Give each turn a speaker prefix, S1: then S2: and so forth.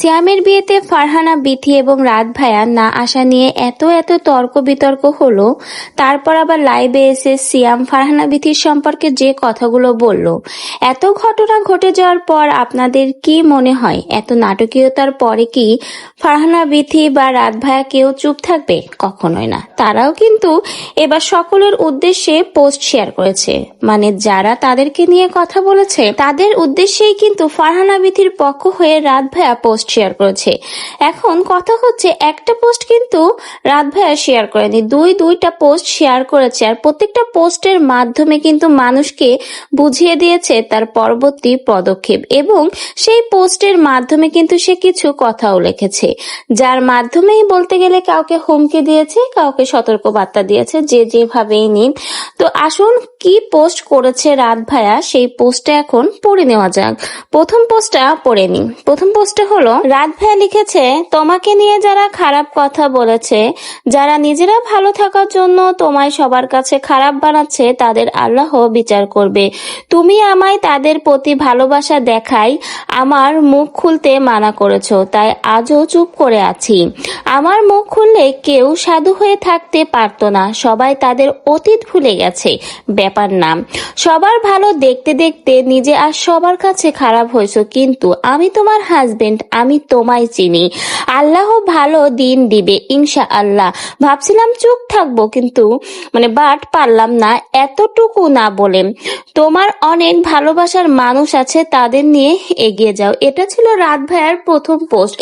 S1: সিয়ামের বিয়েতে ফারহানা বিথি এবং রাত ভাইয়া না আসা নিয়ে এত তর্ক বিতর্ক হলো। তারপর আবার লাইভে এসে সিয়াম ফারহানা বিথির সম্পর্কে যে কথাগুলো বলল, এত ঘটনা ঘটে যাওয়ার পর আপনাদের কি মনে হয় এত নাটকীয়তার পরে কি ফারহানা বিথি বা রাত ভাইয়া কেউ চুপ থাকবে? কখনোই না। তারাও কিন্তু এবার সকলের উদ্দেশ্যে পোস্ট শেয়ার করেছে, মানে যারা তাদেরকে নিয়ে কথা বলেছে তাদের উদ্দেশ্যেই কিন্তু ফারহানা বিথির পক্ষ হয়ে রাত ভাইয়া পোস্ট শেয়ার করেছে। এখন কথা হচ্ছে, একটা পোস্ট কিন্তু রাত ভাইয়া শেয়ার করেনি, দুইটা পোস্ট শেয়ার করেছে। আর প্রত্যেকটা পোস্টের মাধ্যমে কিন্তু মানুষকে বুঝিয়ে দিয়েছে তার পরবর্তী পদক্ষেপ, এবং সেই পোস্টের মাধ্যমে কিন্তু সে কিছু কথাও লিখেছে, যার মাধ্যমেই বলতে গেলে কাউকে হুমকি দিয়েছে, কাউকে সতর্ক বার্তা দিয়েছে, যে যেভাবেই নিন। তো আসুন কি পোস্ট করেছে রাত ভাইয়া, সেই পোস্টটা এখন পড়ে নেওয়া যাক। প্রথম পোস্টটা পড়ে নি। প্রথম পোস্টটা হলো, রাত ভাইয়া লিখেছে, তোমাকে নিয়ে যারা খারাপ কথা বলেছে, যারা নিজেরা ভালো থাকার জন্য তোমায় সবার কাছে খারাপ বানাচ্ছে, তাদের আল্লাহ বিচার করবে। তুমি আমায় তাদের প্রতি ভালোবাসা দেখাই আমার মুখ খুলতে মানা করেছো, তাই আজও চুপ করে আছি। আমার মুখ খুললে কেউ সাধু হয়ে থাকতে পারতো না, সবাই তাদের অতীত ভুলে গেছে। ব্যাপার না, সবার ভালো দেখতে দেখতে নিজে আর সবার কাছে খারাপ হয়েছো, কিন্তু আমি তোমার হাজবেন্ড, আমি তোমায় চিনি। আল্লাহ ভালো দিন দিবে ইনশাআল্লাহ। ভাবছিলাম চুপ থাকবো, কিন্তু বাট পারলাম না এতটুকু না বলে। তোমার অনেক ভালোবাসার মানুষ আছে, তাদের নিয়ে এগিয়ে যাও। এটা ছিল রাত ভাইয়ার প্রথম পোস্ট।